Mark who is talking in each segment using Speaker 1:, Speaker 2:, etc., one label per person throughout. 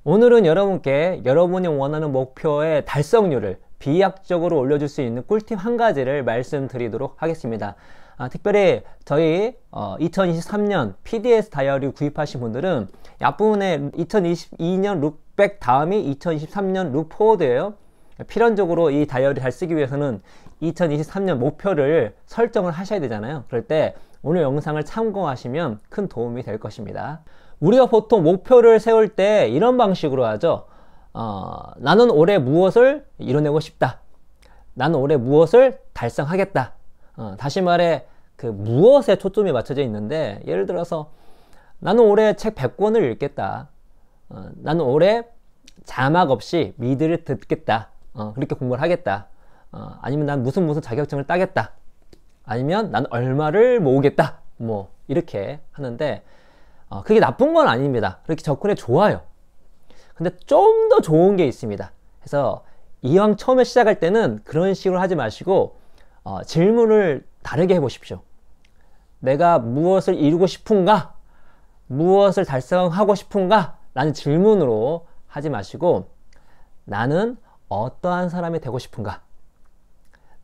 Speaker 1: 오늘은 여러분께 여러분이 원하는 목표의 달성률을 비약적으로 올려줄 수 있는 꿀팁 한 가지를 말씀드리도록 하겠습니다. 특별히 저희 2023년 PDS 다이어리 구입하신 분들은 앞부분에 2022년 룩백 다음이 2023년 룩포워드예요. 필연적으로 이 다이어리 잘 쓰기 위해서는 2023년 목표를 설정을 하셔야 되잖아요. 그럴 때 오늘 영상을 참고하시면 큰 도움이 될 것입니다. 우리가 보통 목표를 세울 때 이런 방식으로 하죠. 나는 올해 무엇을 이뤄내고 싶다. 나는 올해 무엇을 달성하겠다. 다시 말해 그 무엇에 초점이 맞춰져 있는데, 예를 들어서 나는 올해 책 100권을 읽겠다. 나는 올해 자막 없이 미드를 듣겠다. 그렇게 공부를 하겠다. 아니면 난 무슨 자격증을 따겠다. 아니면 난 얼마를 모으겠다. 뭐 이렇게 하는데 그게 나쁜 건 아닙니다. 그렇게 접근해 좋아요. 근데 좀 더 좋은 게 있습니다. 그래서 이왕 처음에 시작할 때는 그런 식으로 하지 마시고 질문을 다르게 해보십시오. 내가 무엇을 이루고 싶은가? 무엇을 달성하고 싶은가? 라는 질문으로 하지 마시고, 나는 어떠한 사람이 되고 싶은가?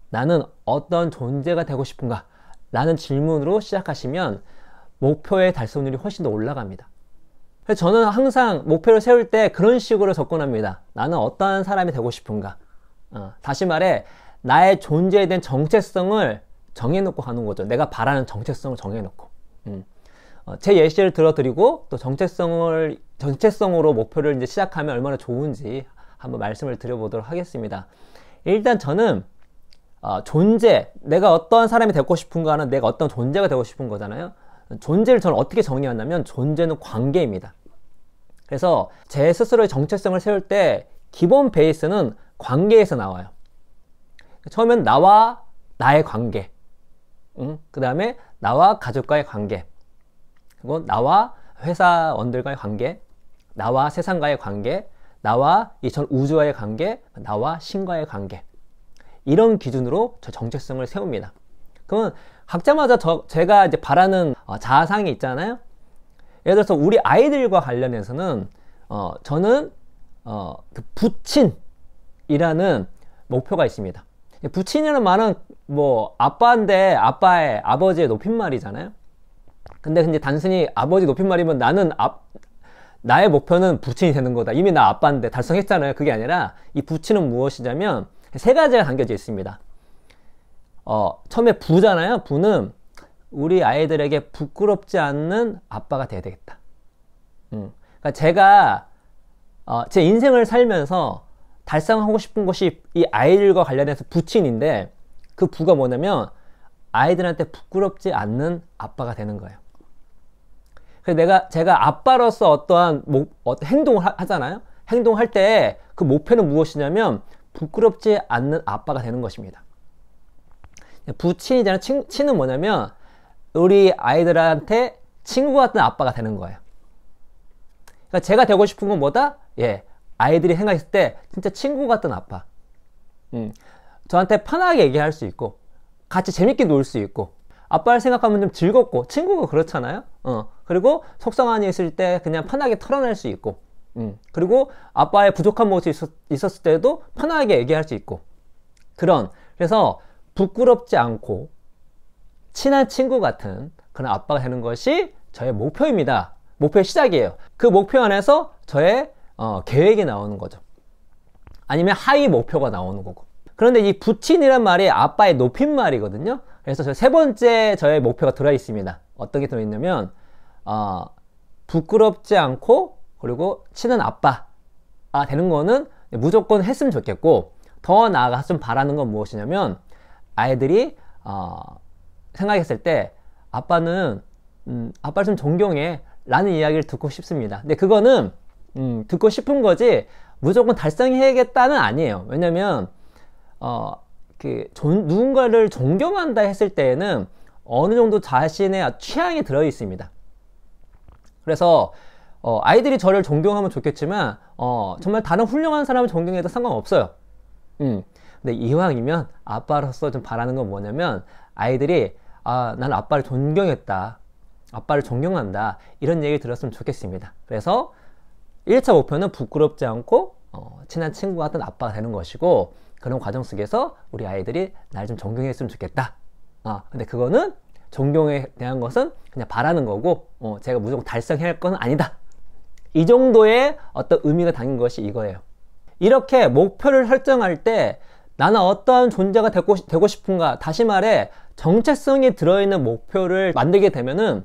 Speaker 1: 나는 어떤 존재가 되고 싶은가? 라는 질문으로 시작하시면 목표의 달성률이 훨씬 더 올라갑니다. 그래서 저는 항상 목표를 세울 때 그런 식으로 접근합니다. 나는 어떠한 사람이 되고 싶은가? 다시 말해 나의 존재에 대한 정체성을 정해놓고 가는 거죠. 내가 바라는 정체성을 정해놓고. 제 예시를 들어드리고 또 정체성으로 목표를 이제 시작하면 얼마나 좋은지 한번 말씀을 드려보도록 하겠습니다. 일단 저는 존재, 내가 어떠한 사람이 되고 싶은가는 내가 어떤 존재가 되고 싶은 거잖아요. 존재를 저는 어떻게 정의한다면 존재는 관계입니다. 그래서 제 스스로의 정체성을 세울 때 기본 베이스는 관계에서 나와요. 처음엔 나와 나의 관계, 그 다음에 나와 가족과의 관계, 그리고 나와 회사원들과의 관계, 나와 세상과의 관계, 나와 이 전 우주와의 관계, 나와 신과의 관계, 이런 기준으로 저 정체성을 세웁니다. 그러면 각자마다 제가 이제 바라는 자아상이 있잖아요. 예를 들어서 우리 아이들과 관련해서는 저는 그 부친이라는 목표가 있습니다. 부친이라는 말은 뭐 아빠인데 아빠의 아버지의 높임말이잖아요. 근데 단순히 아버지 높임말이면 나의 목표는 부친이 되는 거다. 이미 나 아빠인데 달성했잖아요. 그게 아니라 이 부친은 무엇이냐면 세 가지가 담겨져 있습니다. 처음에 부잖아요. 부는 우리 아이들에게 부끄럽지 않는 아빠가 돼야 되겠다. 그러니까 제가 제 인생을 살면서 달성하고 싶은 것이 이 아이들과 관련해서 부친인데, 그 부가 뭐냐면 아이들한테 부끄럽지 않는 아빠가 되는 거예요. 그래서 제가 아빠로서 어떠한 행동을 하잖아요. 행동할 때 그 목표는 무엇이냐면 부끄럽지 않는 아빠가 되는 것입니다. 부친이잖아요. 친은 뭐냐면 우리 아이들한테 친구 같은 아빠가 되는 거예요. 그러니까 제가 되고 싶은 건 뭐다? 아이들이 생각했을 때 진짜 친구 같은 아빠. 저한테 편하게 얘기할 수 있고 같이 재밌게 놀 수 있고, 아빠를 생각하면 좀 즐겁고, 친구가 그렇잖아요. 그리고 속상한 일 있을 때 그냥 편하게 털어낼 수 있고, 그리고 아빠의 부족한 모습이 있었을 때도 편하게 얘기할 수 있고, 그래서 부끄럽지 않고 친한 친구 같은 그런 아빠가 되는 것이 저의 목표입니다. 목표의 시작이에요. 그 목표 안에서 저의 계획이 나오는 거죠. 아니면 하위 목표가 나오는 거고. 그런데 이 부친이란 말이 아빠의 높임말이거든요. 그래서 저 세 번째 저의 목표가 들어있습니다. 어떤 게 들어있냐면 부끄럽지 않고 그리고 친한 아빠가 되는 거는 무조건 했으면 좋겠고, 더 나아가서 좀 바라는 건 무엇이냐면 아이들이 생각했을 때 아빠를 좀 존경해 라는 이야기를 듣고 싶습니다. 근데 그거는 듣고 싶은 거지 무조건 달성해야겠다는 아니에요. 왜냐면 누군가를 존경한다 했을 때에는 어느 정도 자신의 취향이 들어 있습니다. 그래서 아이들이 저를 존경하면 좋겠지만 정말 다른 훌륭한 사람을 존경해도 상관없어요. 근데 이왕이면 아빠로서 좀 바라는 건 뭐냐면 아이들이 나는 아빠를 존경했다, 아빠를 존경한다, 이런 얘기 들었으면 좋겠습니다. 그래서 1차 목표는 부끄럽지 않고 친한 친구 같은 아빠가 되는 것이고, 그런 과정 속에서 우리 아이들이 날 좀 존경했으면 좋겠다. 근데 그거는 존경에 대한 것은 그냥 바라는 거고, 제가 무조건 달성해야 할 건 아니다. 이 정도의 어떤 의미가 담긴 것이 이거예요. 이렇게 목표를 설정할 때 나는 어떠한 존재가 되고 싶은가, 다시 말해 정체성이 들어있는 목표를 만들게 되면은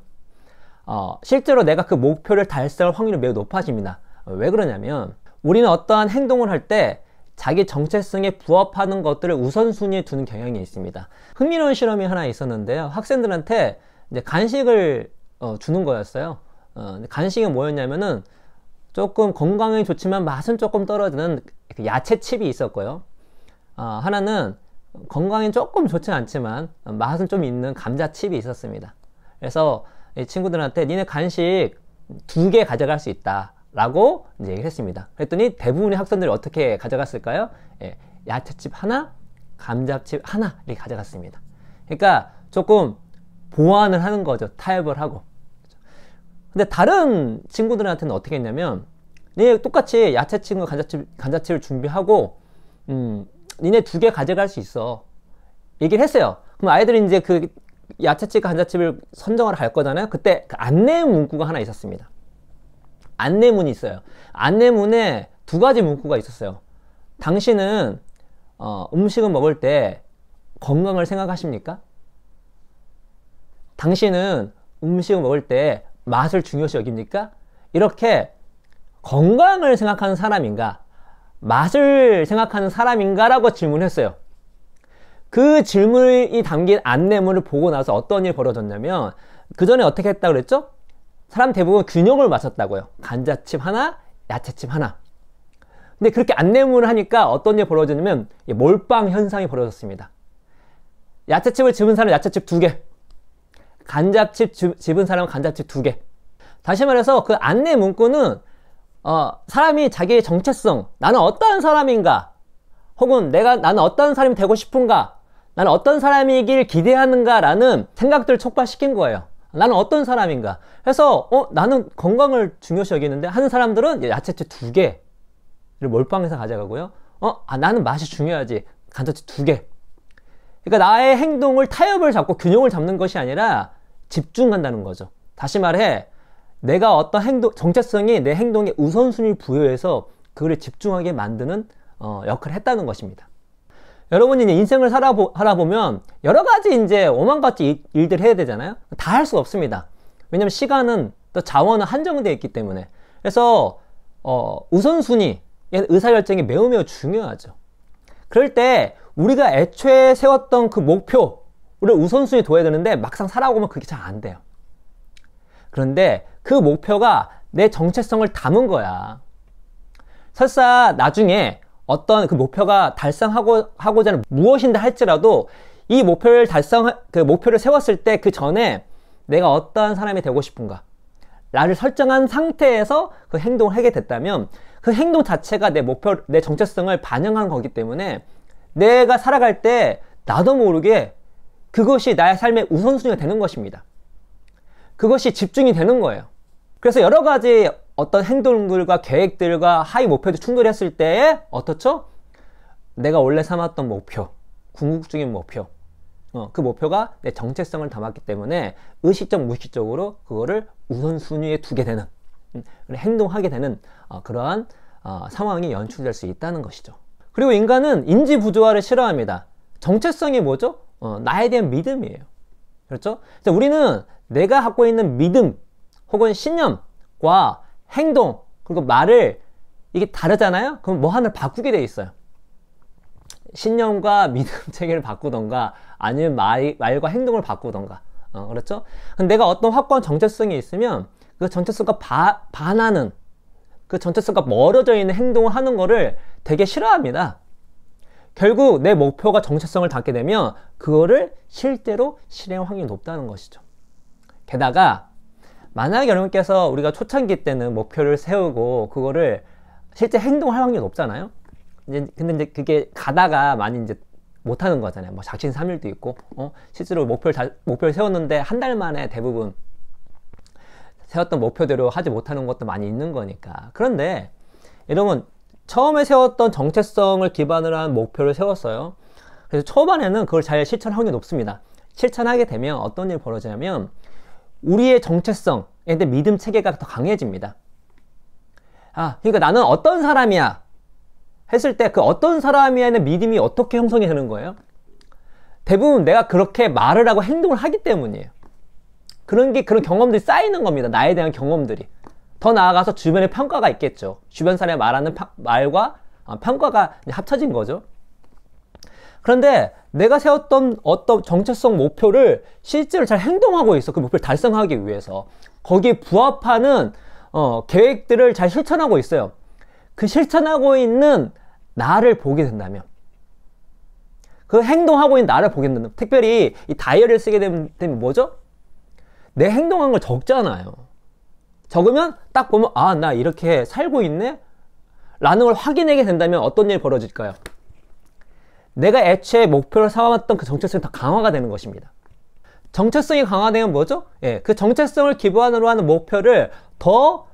Speaker 1: 실제로 내가 그 목표를 달성할 확률이 매우 높아집니다. 왜 그러냐면 우리는 어떠한 행동을 할 때 자기 정체성에 부합하는 것들을 우선순위에 두는 경향이 있습니다. 흥미로운 실험이 하나 있었는데요. 학생들한테 이제 간식을 주는 거였어요. 간식이 뭐였냐면은 조금 건강에 좋지만 맛은 조금 떨어지는 야채칩이 있었고요. 하나는 건강에 조금 좋지 않지만 맛은 좀 있는 감자칩이 있었습니다. 그래서 이 친구들한테 니네 간식 2개 가져갈 수 있다 라고 이제 얘기를 했습니다. 그랬더니 대부분의 학생들이 어떻게 가져갔을까요? 야채칩 하나, 감자칩 하나 이렇게 가져갔습니다. 그러니까 조금 보완을 하는 거죠. 타협을 하고. 근데 다른 친구들한테는 어떻게 했냐면, 니네 똑같이 야채칩과 감자칩을 준비하고 니네 2개 가져갈 수 있어 얘기를 했어요. 그럼 아이들이 이제 그 야채칩과 감자칩을 선정하러 갈 거잖아요. 그때 그 안내 문구가 하나 있었습니다. 안내문이 있어요. 안내문에 2가지 문구가 있었어요. 당신은 음식을 먹을 때 건강을 생각하십니까? 당신은 음식을 먹을 때 맛을 중요시 여깁니까? 이렇게 건강을 생각하는 사람인가, 맛을 생각하는 사람인가 라고 질문했어요. 그 질문이 담긴 안내문을 보고 나서 어떤 일이 벌어졌냐면, 그 전에 어떻게 했다고 그랬죠? 사람 대부분 균형을 맞췄다고요. 감자칩 하나, 야채칩 하나. 근데 그렇게 안내문을 하니까 어떤 일이 벌어졌냐면 몰빵 현상이 벌어졌습니다. 야채칩을 집은 사람은 야채칩 2개, 감자칩 집은 사람은 감자칩 2개. 다시 말해서 그 안내 문구는 사람이 자기의 정체성, 나는 어떠한 사람인가, 혹은 나는 어떠한 사람이 되고 싶은가, 나는 어떤 사람이길 기대하는가 라는 생각들을 촉발시킨 거예요. 나는 어떤 사람인가. 그래서 나는 건강을 중요시 여기는데 하는 사람들은 야채칩 2개를 몰빵해서 가져가고요. 나는 맛이 중요하지. 감자칩 2개. 그러니까 나의 행동을 타협을 잡고 균형을 잡는 것이 아니라 집중한다는 거죠. 다시 말해 내가 어떤 정체성이 내 행동에 우선순위를 부여해서 그걸 집중하게 만드는 역할을 했다는 것입니다. 여러분이 이제 인생을 살아보면 여러 가지 이제 오만 가지 일들을 해야 되잖아요. 다 할 수 없습니다. 왜냐면 시간은 또 자원은 한정되어 있기 때문에. 그래서 우선순위, 의사결정이 매우 중요하죠. 그럴 때 우리가 애초에 세웠던 그 목표를 우선순위에 둬야 되는데 막상 살아보면 그게 잘 안 돼요. 그런데 그 목표가 내 정체성을 담은 거야. 설사 나중에 어떤 그 목표가 달성하고자 하는 무엇인가 할지라도 이 목표를 목표를 세웠을 때 그 전에 내가 어떠한 사람이 되고 싶은가 나를 설정한 상태에서 그 행동을 하게 됐다면 그 행동 자체가 내 정체성을 반영한 거기 때문에 내가 살아갈 때 나도 모르게 그것이 나의 삶의 우선순위가 되는 것입니다. 그것이 집중이 되는 거예요. 그래서 여러 가지 어떤 행동들과 계획들과 하위 목표도 충돌했을 때에 어떻죠? 내가 원래 삼았던 목표, 궁극적인 목표, 그 목표가 내 정체성을 담았기 때문에 의식적 무의식적으로 그거를 우선순위에 두게 되는, 행동하게 되는 그러한 상황이 연출될 수 있다는 것이죠. 그리고 인간은 인지부조화를 싫어합니다. 정체성이 뭐죠? 나에 대한 믿음이에요. 그렇죠? 우리는 내가 갖고 있는 믿음 혹은 신념과 행동 그리고 말을 이게 다르잖아요. 그럼 뭐 하나를 바꾸게 돼 있어요. 신념과 믿음 체계를 바꾸던가 아니면 말과 행동을 바꾸던가. 그렇죠? 근데 내가 어떤 확고한 정체성이 있으면 그 정체성과 반하는, 그 정체성과 멀어져 있는 행동을 하는 거를 되게 싫어합니다. 결국 내 목표가 정체성을 담게 되면 그거를 실제로 실행할 확률이 높다는 것이죠. 게다가 만약에 여러분께서 우리가 초창기 때는 목표를 세우고 그거를 실제 행동할 확률이 높잖아요. 근데 이제 그게 가다가 많이 이제 못하는 거잖아요. 뭐 작심삼일도 있고, 실제로 목표를 세웠는데 한 달 만에 대부분 세웠던 목표대로 하지 못하는 것도 많이 있는 거니까. 그런데 여러분, 처음에 세웠던 정체성을 기반으로 한 목표를 세웠어요. 그래서 초반에는 그걸 잘 실천할 확률이 높습니다. 실천하게 되면 어떤 일이 벌어지냐면 우리의 정체성에 대한 믿음 체계가 더 강해집니다. 그러니까 나는 어떤 사람이야 했을 때 그 어떤 사람이야는 믿음이 어떻게 형성이 되는 거예요? 대부분 내가 그렇게 말을 하고 행동을 하기 때문이에요. 그런 경험들이 쌓이는 겁니다. 나에 대한 경험들이. 더 나아가서 주변의 평가가 있겠죠. 주변 사람이 말하는 말과 평가가 합쳐진 거죠. 그런데 내가 세웠던 어떤 정체성 목표를 실제로 잘 행동하고 있어. 그 목표를 달성하기 위해서. 거기에 부합하는 계획들을 잘 실천하고 있어요. 그 실천하고 있는 나를 보게 된다면, 그 행동하고 있는 나를 보게 된다면, 특별히 이 다이어리를 쓰게 되면 뭐죠? 내 행동한 걸 적잖아요. 적으면 딱 보면 나 이렇게 살고 있네? 라는 걸 확인하게 된다면 어떤 일이 벌어질까요? 내가 애초에 목표를 삼았던 그 정체성이 더 강화가 되는 것입니다. 정체성이 강화되면 뭐죠? 그 정체성을 기반으로 하는 목표를 더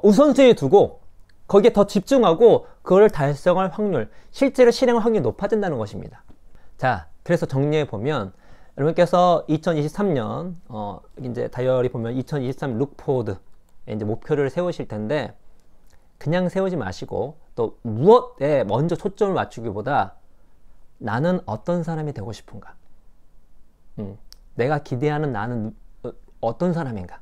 Speaker 1: 우선순위에 두고 거기에 더 집중하고 그걸 달성할 확률, 실제로 실행할 확률이 높아진다는 것입니다. 자, 그래서 정리해보면 여러분께서 2023년 이제 다이어리 보면 2023 룩포워드 이제 목표를 세우실 텐데, 그냥 세우지 마시고 또 무엇에 먼저 초점을 맞추기보다 나는 어떤 사람이 되고 싶은가, 내가 기대하는 나는 어떤 사람인가,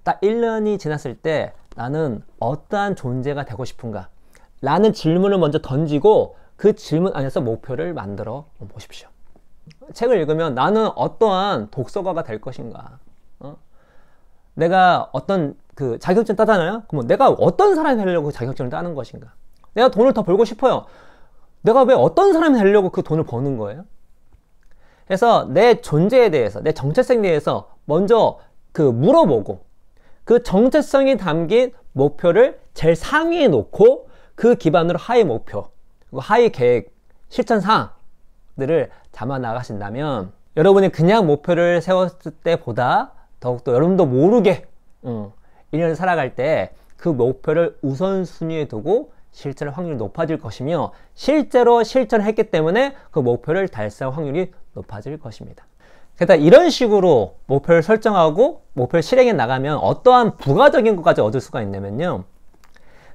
Speaker 1: 딱 1년이 지났을 때 나는 어떠한 존재가 되고 싶은가 라는 질문을 먼저 던지고 그 질문 안에서 목표를 만들어 보십시오. 책을 읽으면 나는 어떠한 독서가가 될 것인가, 내가 어떤 그 자격증 따잖아요. 그러면 내가 어떤 사람이 되려고 그 자격증을 따는 것인가, 내가 돈을 더 벌고 싶어요. 내가 왜 어떤 사람이 되려고 그 돈을 버는 거예요? 그래서 내 존재에 대해서, 내 정체성에 대해서 먼저 그 물어보고 그 정체성이 담긴 목표를 제일 상위에 놓고 그 기반으로 하위 목표, 하위 계획, 실천 사항들을 담아 나가신다면 여러분이 그냥 목표를 세웠을 때보다 더욱더 여러분도 모르게 1년을 살아갈 때 그 목표를 우선순위에 두고 실천할 확률이 높아질 것이며, 실제로 실천했기 때문에 그 목표를 달성할 확률이 높아질 것입니다. 그러니까 이런 식으로 목표를 설정하고 목표를 실행해 나가면 어떠한 부가적인 것까지 얻을 수가 있냐면요,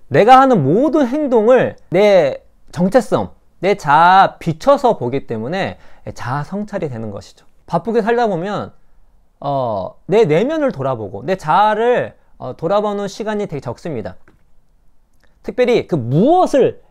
Speaker 1: 내가 하는 모든 행동을 내 정체성, 내 자아 비춰서 보기 때문에 자아 성찰이 되는 것이죠. 바쁘게 살다 보면 내 내면을 돌아보고 내 자아를 돌아보는 시간이 되게 적습니다. 특별히 그 무엇을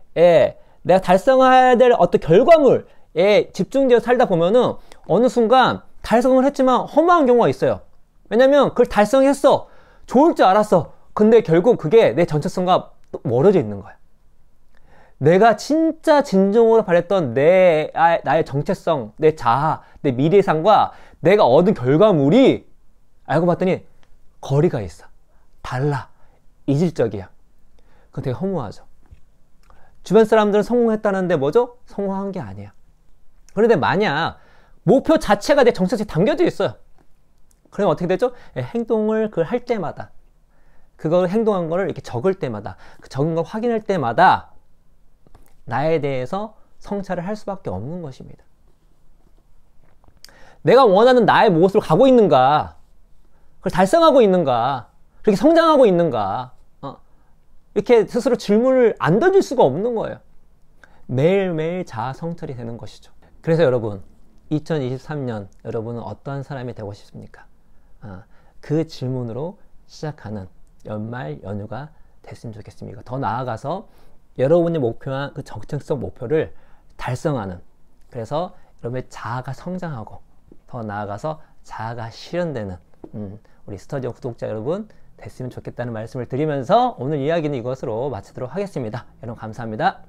Speaker 1: 내가 달성해야 될 어떤 결과물에 집중되어 살다 보면은 어느 순간 달성을 했지만 허무한 경우가 있어요. 왜냐면 그걸 달성했어, 좋을 줄 알았어. 근데 결국 그게 내 정체성과 멀어져 있는 거야. 내가 진짜 진정으로 바랬던 나의 정체성, 내 자아, 내 미래상과 내가 얻은 결과물이 알고 봤더니 거리가 있어. 달라. 이질적이야. 그건 되게 허무하죠. 주변 사람들은 성공했다는데 뭐죠? 성공한 게 아니야. 그런데 만약 목표 자체가 내 정체성에 담겨져 있어요. 그러면 어떻게 되죠? 행동을 그걸 할 때마다, 그걸 행동한 거를 이렇게 적을 때마다, 그 적은 걸 확인할 때마다 나에 대해서 성찰을 할 수밖에 없는 것입니다. 내가 원하는 나의 모습으로 가고 있는가, 그걸 달성하고 있는가, 그렇게 성장하고 있는가, 이렇게 스스로 질문을 안 던질 수가 없는 거예요. 매일매일 자아 성찰이 되는 것이죠. 그래서 여러분, 2023년 여러분은 어떠한 사람이 되고 싶습니까? 그 질문으로 시작하는 연말 연휴가 됐으면 좋겠습니다. 더 나아가서 여러분이 목표한 그 정체성 목표를 달성하는, 그래서 여러분의 자아가 성장하고 더 나아가서 자아가 실현되는 우리 스터디오 구독자 여러분 됐으면 좋겠다는 말씀을 드리면서 오늘 이야기는 이것으로 마치도록 하겠습니다. 여러분 감사합니다.